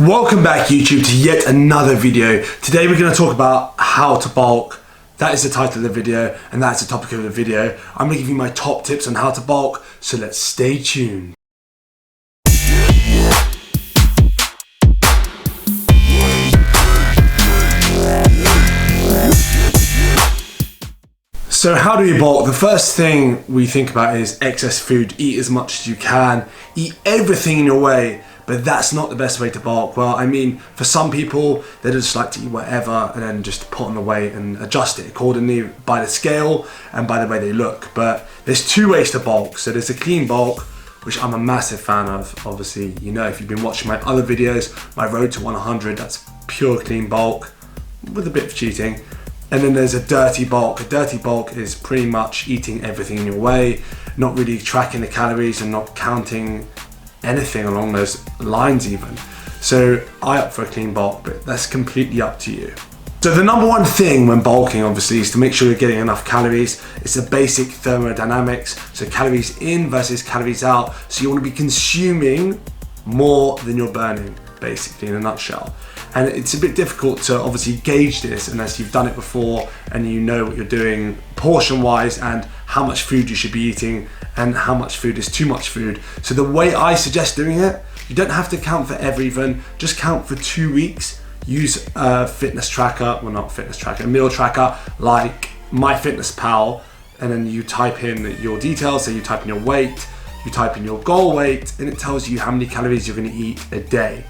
Welcome back YouTube to yet another video. Today we're going to talk about how to bulk. That is the title of the video and that's the topic of the video. I'm going to give you my top tips on how to bulk, so let's stay tuned. So how do you bulk? The first thing we think about is excess food. Eat as much as you can. Eat everything in your way. But that's not the best way to bulk. Well, I mean, for some people, they just like to eat whatever and then just put on the weight and adjust it accordingly by the scale and by the way they look. But there's two ways to bulk. So there's a clean bulk, which I'm a massive fan of. Obviously, you know, if you've been watching my other videos, my road to 100, that's pure clean bulk with a bit of cheating. And then there's a dirty bulk. A dirty bulk is pretty much eating everything in your way, not really tracking the calories and not counting anything along those lines even. So I opt for a clean bulk, but that's completely up to you. So the number one thing when bulking obviously is to make sure you're getting enough calories. It's the basic thermodynamics, so calories in versus calories out. So you want to be consuming more than you're burning, basically, in a nutshell. And it's a bit difficult to obviously gauge this unless you've done it before and you know what you're doing portion wise and how much food you should be eating and how much food is too much food. So the way I suggest doing it, you don't have to count for every even, just count for 2 weeks. Use a fitness tracker, well not fitness tracker, a meal tracker like MyFitnessPal, and then you type in your details, so you type in your weight, you type in your goal weight, and it tells you how many calories you're going to eat a day.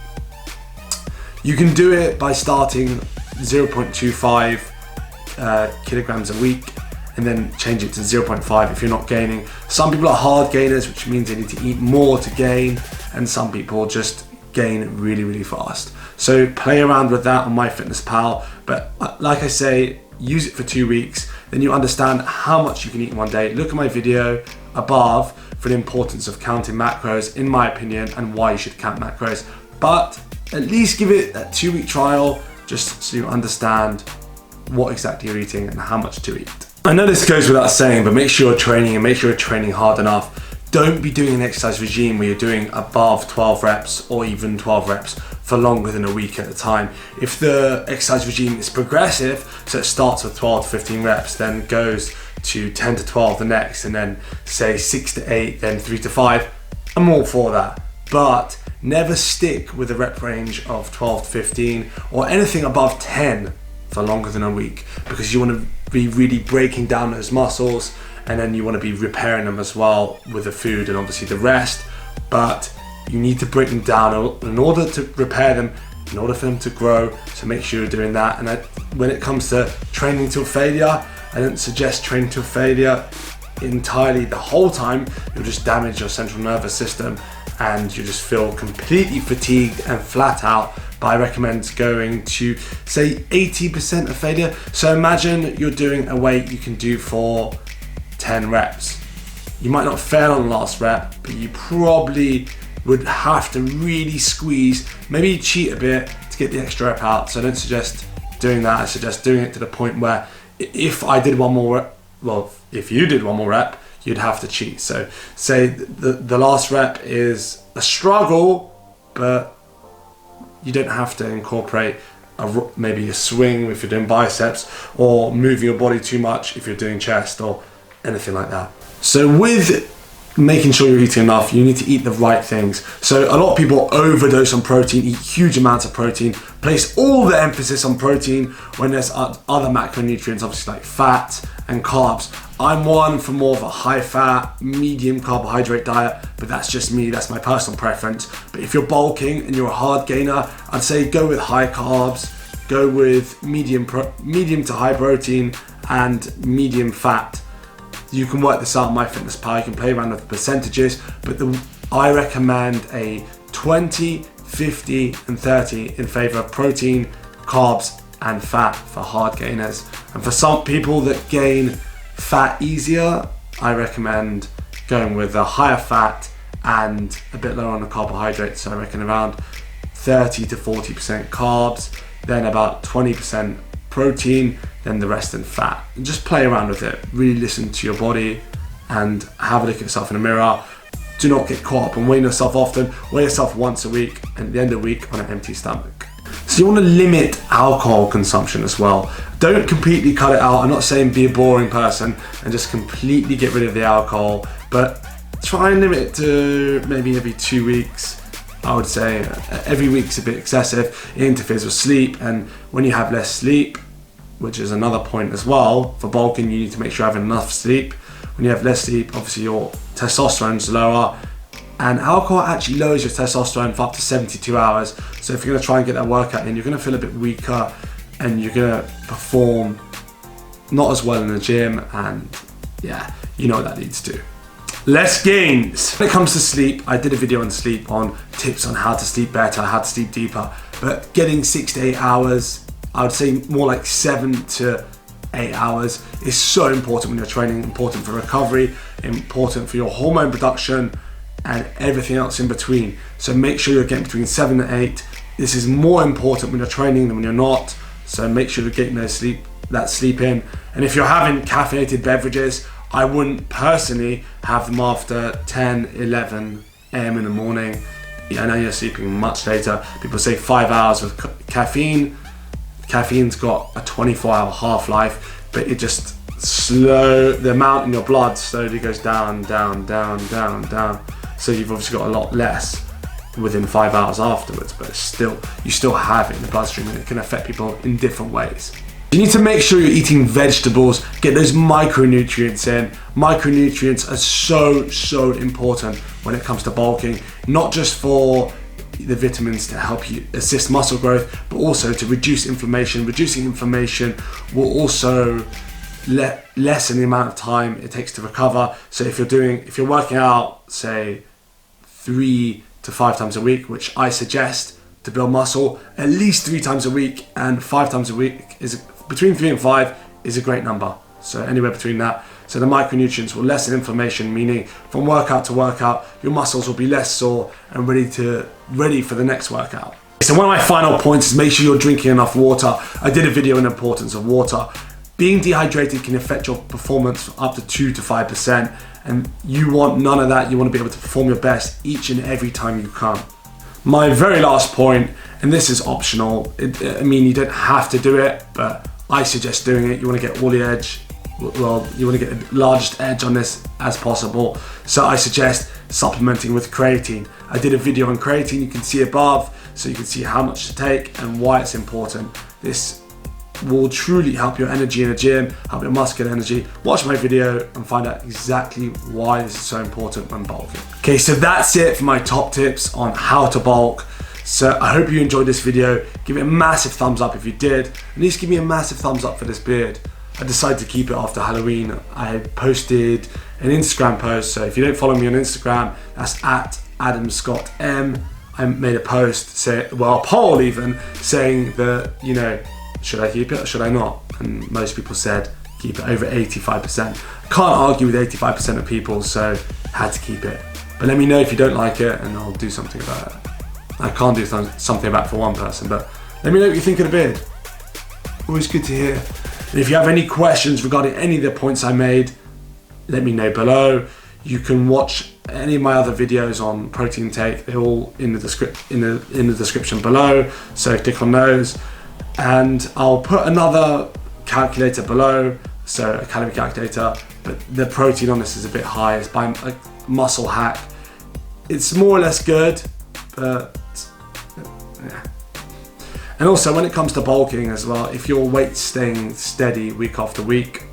You can do it by starting 0.25 kilograms a week and then change it to 0.5 if you're not gaining. Some people are hard gainers, which means they need to eat more to gain, and some people just gain really, really fast. So play around with that on MyFitnessPal, but like I say, use it for 2 weeks, then you understand how much you can eat in one day. Look at my video above for the importance of counting macros, in my opinion, and why you should count macros. But at least give it a 2 week trial just so you understand what exactly you're eating and how much to eat. I know this goes without saying, but make sure you're training and make sure you're training hard enough. Don't be doing an exercise regime where you're doing above 12 reps or even 12 reps for longer than a week at a time. If the exercise regime is progressive, so it starts with 12 to 15 reps, then goes to 10 to 12 the next, and then say 6 to 8, then 3 to 5, I'm all for that. But never stick with a rep range of 12 to 15 or anything above 10 for longer than a week, because you want to be really breaking down those muscles and then you want to be repairing them as well with the food and obviously the rest. But you need to break them down in order to repair them, in order for them to grow. So make sure you're doing that. And when it comes to training till failure, I don't suggest training till failure entirely the whole time. You'll just damage your central nervous system and you just feel completely fatigued and flat out. But I recommend going to say 80% of failure. So imagine you're doing a weight you can do for 10 reps. You might not fail on the last rep, but you probably would have to really squeeze, maybe cheat a bit to get the extra rep out. So I don't suggest doing that. I suggest doing it to the point where if I did one more rep, well, if you did one more rep, you'd have to cheat. So say the last rep is a struggle, but you don't have to incorporate maybe a swing if you're doing biceps, or moving your body too much if you're doing chest or anything like that. So with making sure you're eating enough, you need to eat the right things. So a lot of people overdose on protein, eat huge amounts of protein, place all the emphasis on protein when there's other macronutrients, obviously like fat and carbs. I'm one for more of a high fat, medium carbohydrate diet, but that's just me, that's my personal preference. But if you're bulking and you're a hard gainer, I'd say go with high carbs, go with medium to high protein and medium fat. You can work this out on MyFitnessPal, you can play around with the percentages, but I recommend a 20, 50 and 30 in favor of protein, carbs and fat for hard gainers. And for some people that gain fat easier, I recommend going with a higher fat and a bit lower on the carbohydrates. So I reckon around 30 to 40% carbs, then about 20% protein, then the rest in fat. And just play around with it, really listen to your body and have a look at yourself in the mirror. do not get caught up and weighing yourself often. Weigh yourself once a week and at the end of the week on an empty stomach. So you want to limit alcohol consumption as well. Don't completely cut it out. I'm not saying be a boring person and just completely get rid of the alcohol, but try and limit it to maybe every 2 weeks. I would say every week's a bit excessive. It interferes with sleep, and when you have less sleep, which is another point as well, for bulking you need to make sure you have enough sleep. When you have less sleep, obviously your testosterone's lower, and alcohol actually lowers your testosterone for up to 72 hours. So if you're gonna try and get that workout in, you're gonna feel a bit weaker and you're gonna perform not as well in the gym, and yeah, you know what that leads to. Less gains. When it comes to sleep, I did a video on sleep, on tips on how to sleep better, how to sleep deeper, but getting 6 to 8 hours, I would say more like 7 to 8 hours is so important when you're training, important for recovery, important for your hormone production and everything else in between. So make sure you're getting between 7 and 8. This is more important when you're training than when you're not. So make sure you're getting that sleep in. And if you're having caffeinated beverages, I wouldn't personally have them after 10, 11 a.m. in the morning. I know you're sleeping much later. People say 5 hours with caffeine. Caffeine's got a 24-hour half-life, but it just the amount in your blood slowly goes down, down, down, down, down. So you've obviously got a lot less within 5 hours afterwards, but you still have it in the bloodstream, and it can affect people in different ways. You need to make sure you're eating vegetables, get those micronutrients in. Micronutrients are so important when it comes to bulking, not just for the vitamins to help you assist muscle growth, but also to reduce inflammation. Reducing inflammation will also lessen the amount of time it takes to recover. So if you're working out, say 3 to 5 times a week, which I suggest to build muscle, at least 3 times a week, and 5 times a week is between 3 and 5 is a great number. So anywhere between that. So the micronutrients will lessen inflammation, meaning from workout to workout, your muscles will be less sore and ready for the next workout. So one of my final points is make sure you're drinking enough water. I did a video on the importance of water. Being dehydrated can affect your performance up to 2 to 5%, and you want none of that. You want to be able to perform your best each and every time you can. My very last point, and this is optional, I mean, you don't have to do it, but I suggest doing it. You want to get all the edge. Well, you want to get the largest edge on this as possible. So I suggest supplementing with creatine. I did a video on creatine, you can see above, so you can see how much to take and why it's important. This will truly help your energy in the gym, help your muscular energy. Watch my video and find out exactly why this is so important when bulking. Okay, so that's it for my top tips on how to bulk. So I hope you enjoyed this video. Give it a massive thumbs up if you did. At least give me a massive thumbs up for this beard. I decided to keep it after Halloween. I posted an Instagram post, so if you don't follow me on Instagram, that's at AdamScottM. I made a post, a poll even, saying that, you know, should I keep it or should I not? And most people said keep it, over 85%. I can't argue with 85% of people, so I had to keep it. But let me know if you don't like it and I'll do something about it. I can't do something about it for one person, but let me know what you think of the beard. Always good to hear. And if you have any questions regarding any of the points I made, let me know below. You can watch any of my other videos on protein intake. They're all in the description below, so click on those. And I'll put another calculator below, so a calorie calculator, but the protein on this is a bit high. It's by a Muscle Hack. It's more or less good, but yeah. And also when it comes to bulking as well, if your weight's staying steady week after week,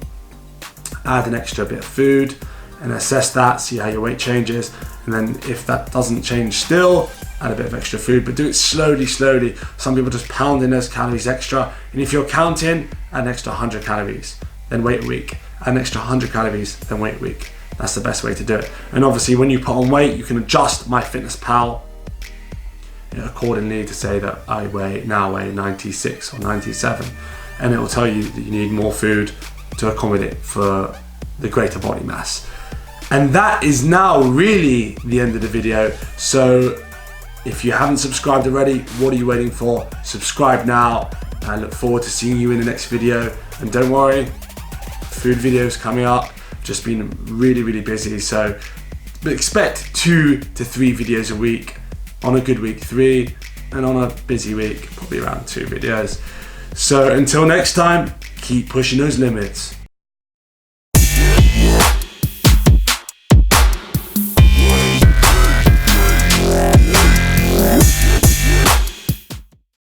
add an extra bit of food and assess that, see how your weight changes. And then if that doesn't change still, add a bit of extra food, but do it slowly. Some people just pound in those calories extra. And if you're counting, add an extra 100 calories, then wait a week. Add an extra 100 calories, then wait a week. That's the best way to do it. And obviously when you put on weight, you can adjust MyFitnessPal accordingly to say that I now weigh 96 or 97, and it will tell you that you need more food to accommodate for the greater body mass. And that is now really the end of the video. So if you haven't subscribed already, what are you waiting for? Subscribe now. I look forward to seeing you in the next video. And don't worry, food videos coming up. Just been really busy, so But expect 2 to 3 videos a week. On a good week, 3, and on a busy week, probably around 2 videos. So until next time, keep pushing those limits.